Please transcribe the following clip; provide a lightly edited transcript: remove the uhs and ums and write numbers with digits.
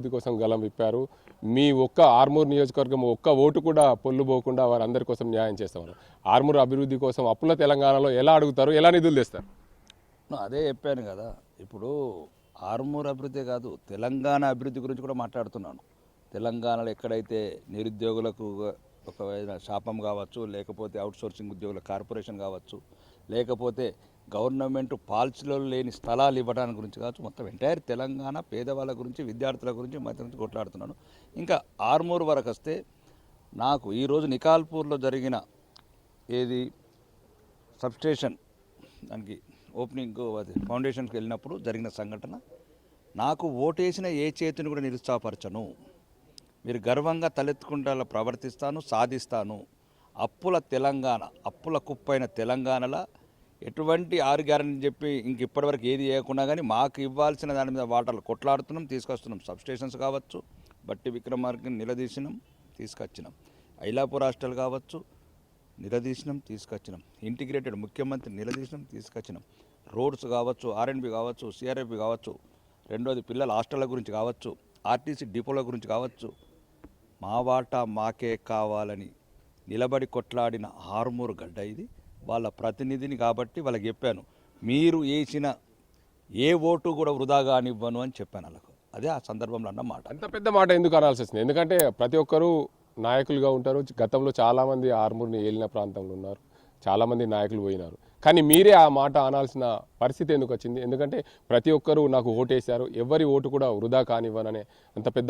అభివృద్ధి కోసం గలం విప్పారు. మీ ఒక్క ఆర్మూర్ నియోజకవర్గం ఒక్క ఓటు కూడా పొల్లు పోకుండా వారందరి కోసం న్యాయం చేస్తామన్నారు. ఆర్మూర్ అభివృద్ధి కోసం అప్పుల తెలంగాణలో ఎలా అడుగుతారు, ఎలా నిధులు తెస్తారు? అదే చెప్పాను కదా. ఇప్పుడు ఆర్మూర్ అభివృద్ధి కాదు, తెలంగాణ అభివృద్ధి గురించి కూడా మాట్లాడుతున్నాను. తెలంగాణలో ఎక్కడైతే నిరుద్యోగులకు ఒక శాపం కావచ్చు, లేకపోతే అవుట్సోర్సింగ్ ఉద్యోగుల కార్పొరేషన్ కావచ్చు, లేకపోతే గవర్నమెంట్ పాలసీలో లేని స్థలాలు ఇవ్వడానికి గురించి కావచ్చు, మొత్తం ఎంటైర్ తెలంగాణ పేదవాళ్ళ గురించి, విద్యార్థుల గురించి మధ్య నుంచి కొట్లాడుతున్నాను. ఇంకా ఆర్మూర్ వరకు వస్తే నాకు ఈరోజు నికాల్పూర్లో జరిగిన ఏది సబ్స్టేషన్ దానికి ఓపెనింగ్ అది ఫౌండేషన్కి వెళ్ళినప్పుడు జరిగిన సంఘటన, నాకు ఓటేసిన ఏ చేతిని కూడా నిరుత్సాహపరచను. మీరు గర్వంగా తలెత్తుకుంటా ప్రవర్తిస్తాను, సాధిస్తాను. అప్పుల తెలంగాణ, అప్పుల కుప్పైన తెలంగాణలో ఎటువంటి ఆరు గ్యారెంటీ చెప్పి ఇంక ఇప్పటివరకు ఏది చేయకుండా కానీ మాకు ఇవ్వాల్సిన దాని మీద వాటర్లు కొట్లాడుతున్నాం, తీసుకొస్తున్నాం. సబ్స్టేషన్స్ కావచ్చు, బట్టి విక్రమార్కని నిలదీసినాం, తీసుకొచ్చినాం. ఐలాపూర్ హాస్టల్ కావచ్చు, నిలదీసినాం, తీసుకొచ్చినాం. ఇంటిగ్రేటెడ్ ముఖ్యమంత్రి నిలదీసినాం, తీసుకొచ్చినాం. రోడ్స్ కావచ్చు, ఆర్ఎండ్బి కావచ్చు, సిఆర్ఎఫ్బి కావచ్చు, రెండోది పిల్లల హాస్టళ్ళ గురించి కావచ్చు, ఆర్టీసీ డిపోల గురించి కావచ్చు, మా వాటా మాకే కావాలని నిలబడి కొట్లాడిన ఆర్మూర్ గడ్డ ఇది. వాళ్ళ ప్రతినిధిని కాబట్టి వాళ్ళకి చెప్పాను, మీరు వేసిన ఏ ఓటు కూడా వృధా కానివ్వను అని చెప్పాను వాళ్ళకు. అదే ఆ సందర్భంలో అన్న మాట. అంత పెద్ద మాట ఎందుకు అనాల్సి వస్తుంది? ఎందుకంటే ప్రతి ఒక్కరూ నాయకులుగా ఉంటారు. గతంలో చాలామంది ఆర్మూర్ని ఏలిన ప్రాంతంలో ఉన్నారు, చాలామంది నాయకులు పోయినారు. కానీ మీరే ఆ మాట అనాల్సిన పరిస్థితి ఎందుకు వచ్చింది? ఎందుకంటే ప్రతి ఒక్కరూ నాకు ఓటేశారు, ఎవరి ఓటు కూడా వృధా కానివ్వననే అంత పెద్ద